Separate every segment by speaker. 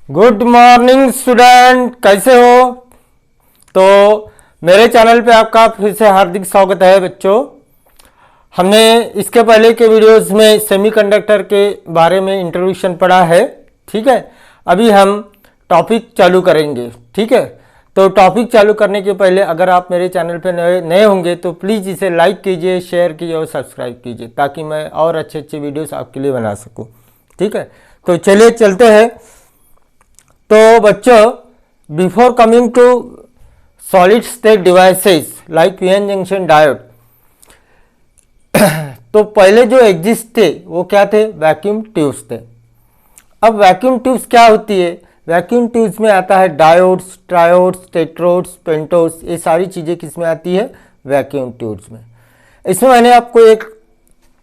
Speaker 1: Good morning student, कैसे हो? तो मेरे चैनल पे आपका फिर से हार्दिक स्वागत है बच्चों। हमने इसके पहले के वीडियोस में सेमीकंडक्टर के बारे में इंट्रोडक्शन पढ़ा है। ठीक है, अभी हम टॉपिक चालू करेंगे। ठीक है, तो टॉपिक चालू करने के पहले अगर आप मेरे चैनल पे नए होंगे तो प्लीज़ इसे लाइक कीजिए, शेयर कीजिए और सब्सक्राइब कीजिए ताकि मैं और अच्छे अच्छे वीडियोस आपके लिए बना सकूं। ठीक है, तो चलिए चलते हैं। तो बच्चों, before coming to solid state devices like PN junction diode, तो पहले जो एग्जिस्ट थे वो क्या थे? वैक्यूम ट्यूब्स थे। अब वैक्यूम ट्यूब्स क्या होती है? वैक्यूम ट्यूब्स में आता है डायोड्स, ट्रायोड्स, टेट्रोड्स, पेंटोड्स, ये सारी चीज़ें किस में आती है? वैक्यूम ट्यूब्स में। इसमें मैंने आपको एक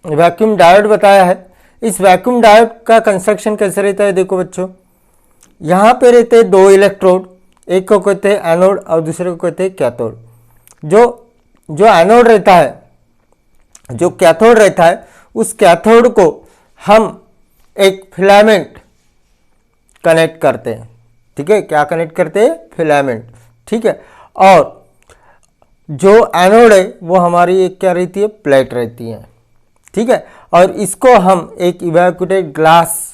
Speaker 1: वैक्यूम डायोड बताया है। इस वैक्यूम डायोड का कंस्ट्रक्शन कैसे रहता है? देखो बच्चों, यहाँ पे रहते हैं दो इलेक्ट्रोड, एक को कहते हैं एनोड और दूसरे को कहते हैं कैथोड। जो एनोड रहता है, जो कैथोड रहता है, उस कैथोड को हम एक फिलामेंट कनेक्ट करते हैं। ठीक है, क्या कनेक्ट करते हैं? फिलामेंट। ठीक है, और जो एनोड है वो हमारी एक क्या रहती है? प्लेट रहती है। ठीक है, और इसको हम एक इवैक्यूएटेड ग्लास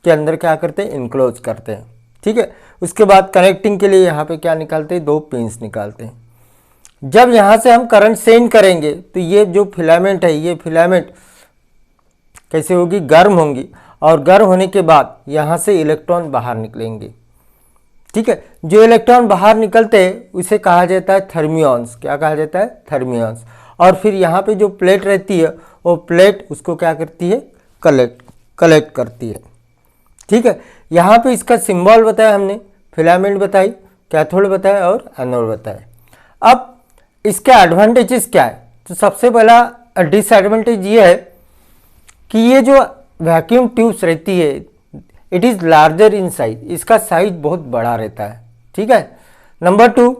Speaker 1: के अंदर क्या करते हैं? इनक्लोज करते हैं। ठीक है, उसके बाद कनेक्टिंग के लिए यहाँ पे क्या निकालते हैं? दो पिंस निकालते हैं। जब यहाँ से हम करंट सेंड करेंगे तो ये जो फिलामेंट है, ये फिलामेंट कैसे होगी? गर्म होंगी, और गर्म होने के बाद यहाँ से इलेक्ट्रॉन बाहर निकलेंगे। ठीक है, जो इलेक्ट्रॉन बाहर निकलते हैं उसे कहा जाता है थर्मियॉन्स। क्या कहा जाता है? थर्मियॉन्स। और फिर यहाँ पे जो प्लेट रहती है वो प्लेट उसको क्या करती है? कलेक्ट करती है। ठीक है, यहाँ पे इसका सिंबल बताया हमने, फिलामेंट बताई, कैथोड बताया और एनोड बताया। अब इसके एडवांटेजेस क्या है? तो सबसे पहला डिसएडवांटेज ये है कि ये जो वैक्यूम ट्यूब्स रहती है, it is larger in size, इसका साइज बहुत बड़ा रहता है। ठीक है, number 2,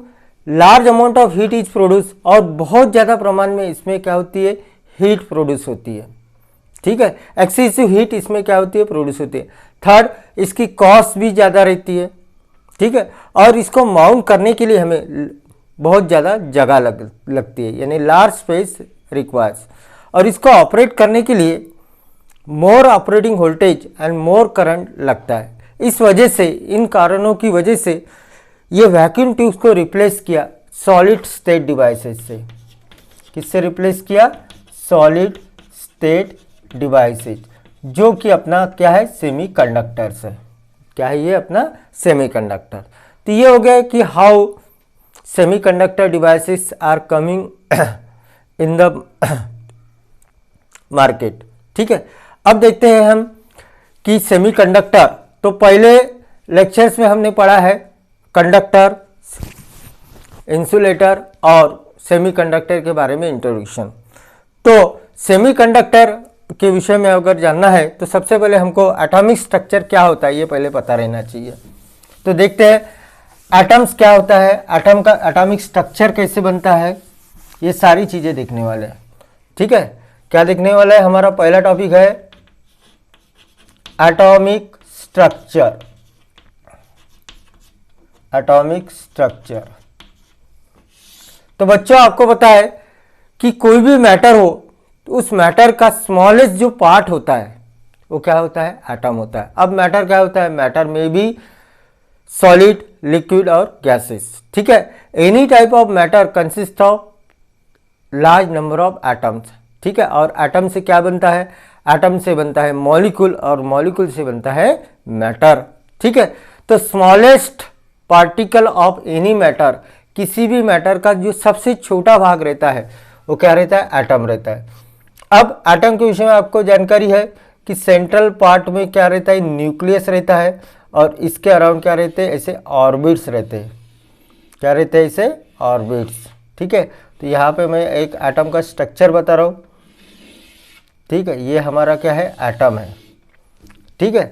Speaker 1: large amount of heat is produce, और बहुत ज़्यादा प्रमाण में इसमें क्या होती है? हीट प्रोड्यूस होती है। ठीक है, एक्सेसिव हीट इसमें क्या होती है? प्रोड्यूस होती है। थर्ड, इसकी कॉस्ट भी ज़्यादा रहती है। ठीक है, और इसको माउंट करने के लिए हमें बहुत ज़्यादा जगह लगती है, यानी लार्ज स्पेस रिक्वायर्स। और इसको ऑपरेट करने के लिए more operating voltage and more current लगता है। इस वजह से, इन कारणों की वजह से ये वैक्यूम ट्यूब्स को रिप्लेस किया सॉलिड स्टेट डिवाइसेस से। किससे रिप्लेस किया? सॉलिड स्टेट डिवाइसेज, जो कि अपना क्या है? सेमीकंडक्टर्स है। क्या है ये? अपना सेमीकंडक्टर। तो ये हो गया कि how semiconductor devices are coming in the market. ठीक है, अब देखते हैं हम कि सेमीकंडक्टर, तो पहले लेक्चर्स में हमने पढ़ा है कंडक्टर, इंसुलेटर और सेमीकंडक्टर के बारे में इंट्रोडक्शन। तो सेमीकंडक्टर के विषय में अगर जानना है तो सबसे पहले हमको एटॉमिक स्ट्रक्चर क्या होता है ये पहले पता रहना चाहिए। तो देखते हैं एटम्स क्या होता है, एटम का एटॉमिक स्ट्रक्चर कैसे बनता है, ये सारी चीज़ें देखने वाले हैं। ठीक है, क्या देखने वाला है? हमारा पहला टॉपिक है एटॉमिक स्ट्रक्चर। एटॉमिक स्ट्रक्चर, तो बच्चों आपको पता है कि कोई भी मैटर हो तो उस मैटर का स्मॉलेस्ट जो पार्ट होता है वो क्या होता है? एटम होता है। अब मैटर क्या होता है? मैटर में भी सॉलिड, लिक्विड और गैसेस। ठीक है, any type of matter consist of large number of atoms. ठीक है, और एटम से क्या बनता है? एटम से बनता है मॉलिक्यूल, और मॉलिक्यूल से बनता है मैटर। ठीक है, तो smallest particle of any matter, किसी भी मैटर का जो सबसे छोटा भाग रहता है वो क्या रहता है? एटम रहता है। अब एटम के विषय में आपको जानकारी है कि सेंट्रल पार्ट में क्या रहता है? न्यूक्लियस रहता है, और इसके अराउंड क्या रहते हैं? ऐसे ऑर्बिट्स रहते हैं। क्या रहते हैं? ऐसे ऑर्बिट्स। ठीक है, तो यहाँ पे मैं एक एटम का स्ट्रक्चर बता रहा हूँ। ठीक है, ये हमारा क्या है? एटम है। ठीक है,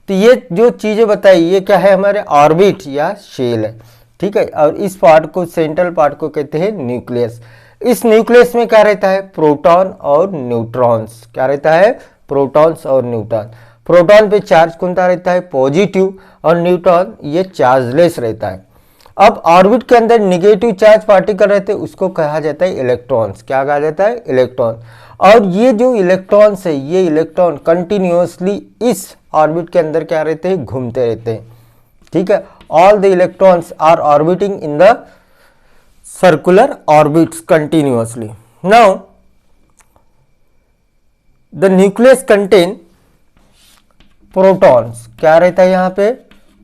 Speaker 1: तो ये जो चीज़ें बताई ये क्या है? हमारे ऑर्बिट या शेल है। ठीक है, और इस पार्ट को, सेंट्रल पार्ट को कहते हैं न्यूक्लियस। इस न्यूक्लियस में क्या रहता है? प्रोटॉन और न्यूट्रॉन्स। क्या रहता है? प्रोटॉन्स और न्यूट्रॉन। प्रोटॉन पे चार्ज कौन सा रहता है, पॉजिटिव, और न्यूट्रॉन ये चार्जलेस रहता है। अब ऑर्बिट के अंदर निगेटिव चार्ज पार्टिकल रहते हैं, उसको कहा जाता है इलेक्ट्रॉन्स। क्या कहा जाता है, इलेक्ट्रॉन। और ये जो इलेक्ट्रॉन्स है, ये इलेक्ट्रॉन कंटिन्यूअसली इस ऑर्बिट के अंदर क्या रहते हैं, घूमते रहते हैं। ठीक है, all the electrons are orbiting in the circular orbits continuously. Now the nucleus contain protons. क्या रहता है यहाँ पे,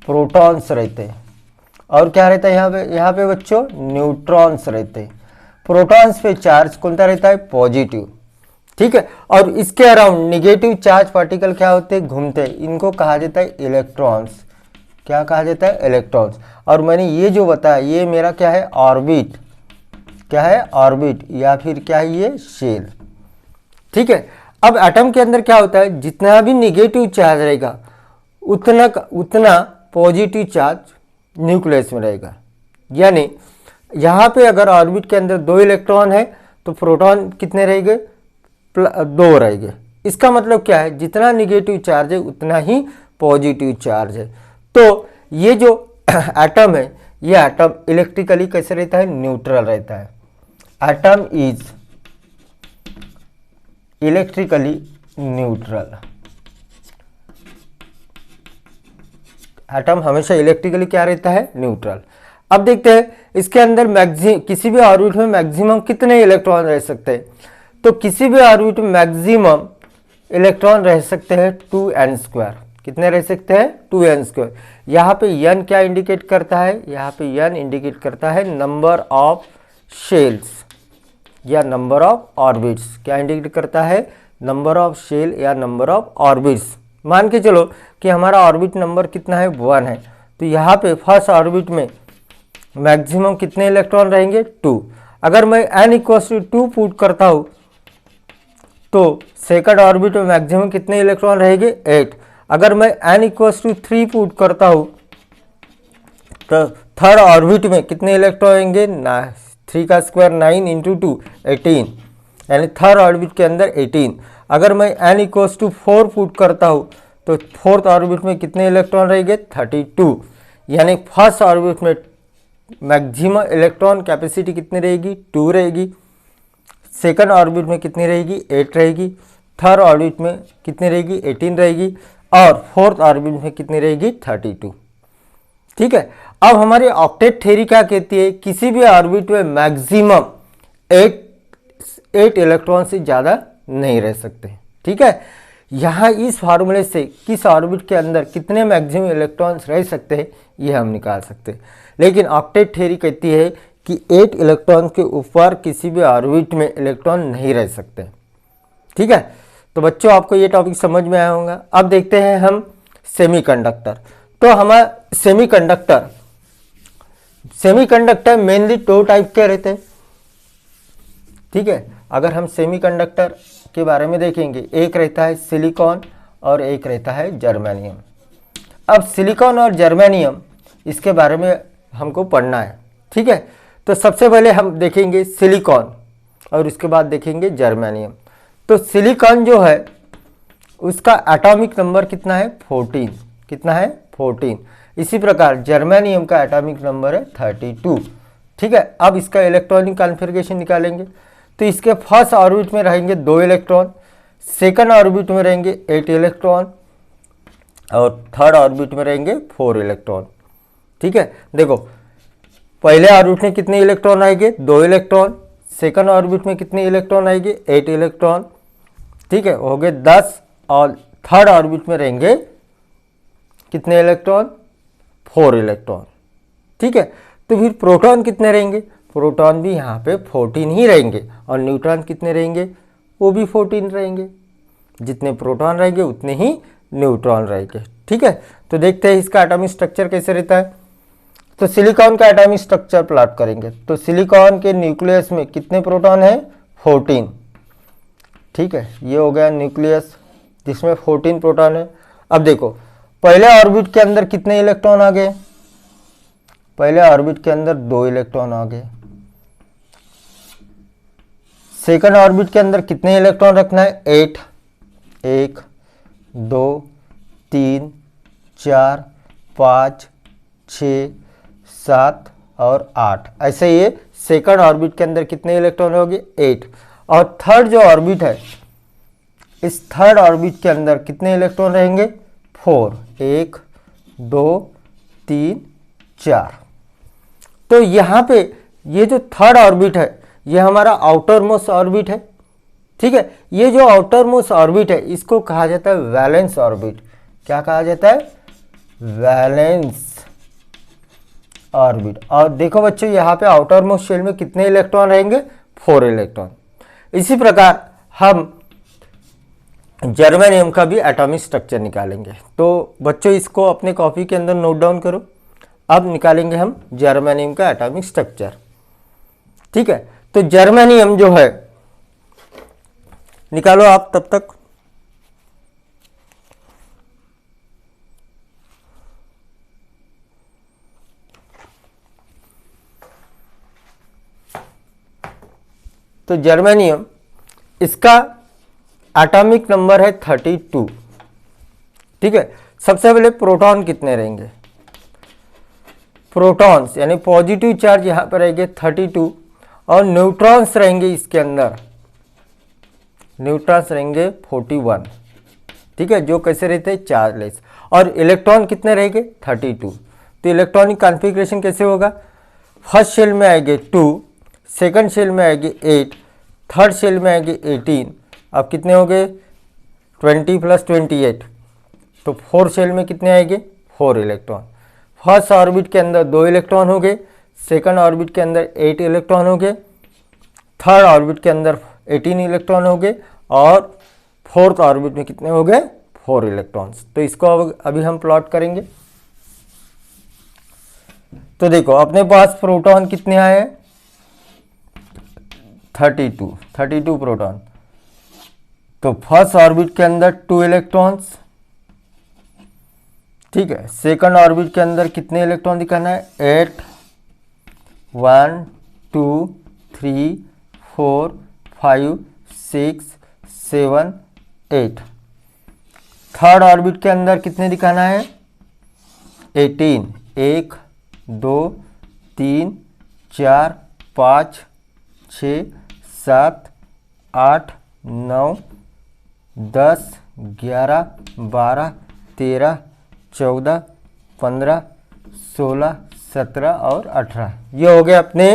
Speaker 1: प्रोटॉन्स रहते हैं। और क्या रहता है यहाँ पे बच्चों, न्यूट्रॉन्स रहते हैं। प्रोटॉन्स पे चार्ज कौन सा रहता है, पॉजिटिव। ठीक है, और इसके अराउंड निगेटिव चार्ज पार्टिकल क्या होते हैं, घूमते हैं। इनको कहा जाता है इलेक्ट्रॉन्स। क्या कहा जाता है, इलेक्ट्रॉन्स। और मैंने ये जो बताया, ये मेरा क्या है, ऑर्बिट। क्या है, ऑर्बिट, या फिर क्या है, ये शेल। ठीक है, अब एटम के अंदर क्या होता है, जितना भी निगेटिव चार्ज रहेगा उतना पॉजिटिव चार्ज न्यूक्लियस में रहेगा। यानी यहाँ पे अगर ऑर्बिट के अंदर 2 इलेक्ट्रॉन है तो प्रोटॉन कितने रहेंगे, 2 रहेंगे। इसका मतलब क्या है, जितना निगेटिव चार्ज है उतना ही पॉजिटिव चार्ज है। तो ये जो एटम है, ये एटम इलेक्ट्रिकली कैसे रहता है, न्यूट्रल रहता है। Atom is electrically neutral. Atom हमेशा इलेक्ट्रिकली क्या रहता है, न्यूट्रल। अब देखते हैं इसके अंदर किसी भी ऑर्बिट में मैक्सिमम कितने इलेक्ट्रॉन रह सकते हैं। तो किसी भी ऑर्बिट में मैक्सिमम इलेक्ट्रॉन रह सकते हैं 2n²। कितने रह सकते हैं, 2n²। यहाँ पे n क्या इंडिकेट करता है, यहाँ पे n इंडिकेट करता है नंबर ऑफ शेल्स या नंबर ऑफ ऑर्बिट्स। क्या इंडिकेट करता है, नंबर ऑफ शेल या नंबर ऑफ ऑर्बिट्स। मान के चलो कि हमारा ऑर्बिट नंबर कितना है, 1 है। तो यहाँ पे फर्स्ट ऑर्बिट में मैक्सिमम कितने इलेक्ट्रॉन रहेंगे, 2। अगर मैं n = 2 पुट करता हूँ तो सेकंड ऑर्बिट में मैक्सिमम कितने इलेक्ट्रॉन रहेंगे, 8। अगर मैं n = 3 पुट करता हूँ तो थर्ड ऑर्बिट में कितने इलेक्ट्रॉन रहेंगे, 3 का स्क्वायर 9 × 2 18, यानी थर्ड ऑर्बिट के अंदर 18। अगर मैं n = 4 पुट करता हूँ तो फोर्थ ऑर्बिट में कितने इलेक्ट्रॉन रहेंगे, 32। यानी फर्स्ट ऑर्बिट में मैक्सिमम इलेक्ट्रॉन कैपेसिटी कितनी रहेगी, 2 रहेगी। सेकंड ऑर्बिट में कितनी रहेगी, 8 रहेगी। थर्ड ऑर्बिट में कितनी रहेगी, 18 रहेगी। और फोर्थ ऑर्बिट में कितनी रहेगी, 32। ठीक है, अब हमारी ऑक्टेट थ्योरी क्या कहती है, किसी भी ऑर्बिट में मैक्सिमम 8 इलेक्ट्रॉन से ज़्यादा नहीं रह सकते। ठीक है, यहाँ इस फार्मूले से किस ऑर्बिट के अंदर कितने मैक्सिमम इलेक्ट्रॉन्स रह सकते हैं ये हम निकाल सकते हैं। लेकिन ऑक्टेट थ्योरी कहती है कि 8 इलेक्ट्रॉन के ऊपर किसी भी ऑर्बिट में इलेक्ट्रॉन नहीं रह सकते। ठीक है, तो बच्चों आपको ये टॉपिक समझ में आया होगा। अब देखते हैं हम सेमीकंडक्टर। तो हमारा सेमीकंडक्टर मेनली 2 टाइप के रहते हैं। ठीक है, अगर हम सेमीकंडक्टर के बारे में देखेंगे, एक रहता है सिलिकॉन और एक रहता है जर्मेनियम। अब सिलिकॉन और जर्मेनियम इसके बारे में हमको पढ़ना है। ठीक है, तो सबसे पहले हम देखेंगे सिलिकॉन और उसके बाद देखेंगे जर्मेनियम। तो सिलिकॉन जो है उसका एटॉमिक नंबर कितना है, 14। कितना है, 14। इसी प्रकार जर्मेनियम का एटॉमिक नंबर है 32। ठीक है, अब इसका इलेक्ट्रॉनिक कॉन्फ़िगरेशन निकालेंगे। तो इसके फर्स्ट ऑर्बिट में रहेंगे 2 इलेक्ट्रॉन, सेकंड ऑर्बिट में रहेंगे 8 इलेक्ट्रॉन और थर्ड ऑर्बिट में रहेंगे 4 इलेक्ट्रॉन। ठीक है, देखो पहले ऑर्बिट में कितने इलेक्ट्रॉन आएंगे, 2 इलेक्ट्रॉन। सेकंड ऑर्बिट में कितने इलेक्ट्रॉन आएंगे, 8 इलेक्ट्रॉन। ठीक है, हो गए 10। और थर्ड ऑर्बिट में रहेंगे कितने इलेक्ट्रॉन, 4 इलेक्ट्रॉन। ठीक है, तो फिर प्रोटॉन कितने रहेंगे, प्रोटॉन भी यहाँ पे 14 ही रहेंगे। और न्यूट्रॉन कितने रहेंगे, वो भी 14 रहेंगे। जितने प्रोटॉन रहेंगे उतने ही न्यूट्रॉन रहेंगे। ठीक है, तो देखते हैं इसका एटॉमिक स्ट्रक्चर कैसे रहता है। तो सिलिकॉन का एटॉमिक स्ट्रक्चर प्लॉट करेंगे। तो सिलिकॉन के न्यूक्लियस में कितने प्रोटॉन है, 14। ठीक है, ये हो गया न्यूक्लियस जिसमें 14 प्रोटॉन है। अब देखो पहले ऑर्बिट के अंदर कितने इलेक्ट्रॉन आ गए, पहले ऑर्बिट के अंदर 2 इलेक्ट्रॉन आ गए। सेकंड ऑर्बिट के अंदर कितने इलेक्ट्रॉन रखना है, 8। 1 2 3 4 5 6 7 और 8। ऐसे ये सेकंड ऑर्बिट के अंदर कितने इलेक्ट्रॉन होंगे 8। और थर्ड जो ऑर्बिट है, इस थर्ड ऑर्बिट के अंदर कितने इलेक्ट्रॉन रहेंगे 4। 1 2 3 4। तो यहाँ पे ये जो थर्ड ऑर्बिट है ये हमारा आउटर मोस्ट ऑर्बिट है। ठीक है, ये जो आउटर मोस्ट ऑर्बिट है इसको कहा जाता है वैलेंस ऑर्बिट। क्या कहा जाता है? Valence orbit. और देखो बच्चों यहाँ पे आउटर मोस्ट शेल में कितने इलेक्ट्रॉन रहेंगे 4 इलेक्ट्रॉन। इसी प्रकार हम जर्मेनियम का भी एटॉमिक स्ट्रक्चर निकालेंगे। तो बच्चों इसको अपने कॉपी के अंदर नोट डाउन करो। अब निकालेंगे हम जर्मेनियम का एटॉमिक स्ट्रक्चर। ठीक है, तो जर्मेनियम जो है निकालो आप तब तक। तो जर्मेनियम इसका एटॉमिक नंबर है 32। ठीक है, सबसे पहले प्रोटॉन कितने रहेंगे? प्रोटॉन्स यानी पॉजिटिव चार्ज यहाँ पर रहेंगे 32 और न्यूट्रॉन्स रहेंगे इसके अंदर, न्यूट्रॉन्स रहेंगे 41। ठीक है, जो कैसे रहते हैं चार्जलेस। और इलेक्ट्रॉन कितने रहेंगे 32। तो इलेक्ट्रॉनिक कॉन्फ़िगरेशन कैसे होगा? फर्स्ट शेल में आएंगे 2, सेकंड शेल में आएंगे 8, थर्ड शेल में आएंगे 18। अब कितने हो गए 20 + 28। तो फोर्थ शेल में कितने आएंगे 4 इलेक्ट्रॉन। फर्स्ट ऑर्बिट के अंदर 2 इलेक्ट्रॉन हो गए, सेकंड ऑर्बिट के अंदर 8 इलेक्ट्रॉन हो गए, थर्ड ऑर्बिट के अंदर 18 इलेक्ट्रॉन हो गए और फोर्थ ऑर्बिट में कितने हो गए 4 इलेक्ट्रॉन्स। तो इसको अभी हम प्लॉट करेंगे। तो देखो अपने पास प्रोटॉन कितने आए हैं 32 प्रोटॉन। तो फर्स्ट ऑर्बिट के अंदर 2 इलेक्ट्रॉन्स। ठीक है, सेकंड ऑर्बिट के अंदर कितने इलेक्ट्रॉन दिखाना है 8, 1 2 3 4 5 6 7 8। थर्ड ऑर्बिट के अंदर कितने दिखाना है 18। 1 2 3 4 5 6 7 8 9 10 11 12 13 14 15 16 17 और 18। ये हो गए अपने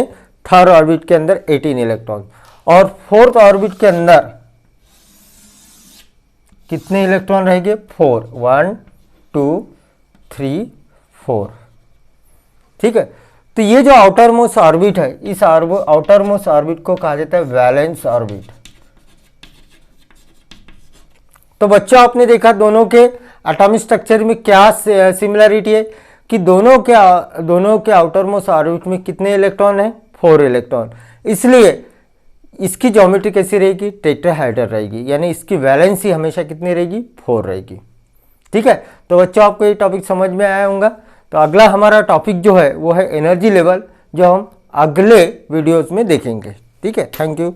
Speaker 1: थर्ड ऑर्बिट के अंदर 18 इलेक्ट्रॉन। और फोर्थ ऑर्बिट के अंदर कितने इलेक्ट्रॉन रहेंगे 4। 1 2 3 4। ठीक है, तो ये जो आउटर मोस्ट ऑर्बिट है इस आउटर मोस्ट ऑर्बिट को कहा जाता है वैलेंस ऑर्बिट। तो बच्चों आपने देखा दोनों के एटॉमिक स्ट्रक्चर में क्या सिमिलरिटी है कि दोनों के आउटर मोस्ट ऑर्बिट में कितने इलेक्ट्रॉन है 4 इलेक्ट्रॉन। इसलिए इसकी ज्योमेट्री कैसी रहेगी टेट्राहेड्रल रहेगी, यानी इसकी वैलेंसी हमेशा कितनी रहेगी 4 रहेगी। ठीक है, तो बच्चों आपको ये टॉपिक समझ में आया होगा। तो अगला हमारा टॉपिक जो है वो है एनर्जी लेवल, जो हम अगले वीडियोस में देखेंगे। ठीक है, थैंक यू।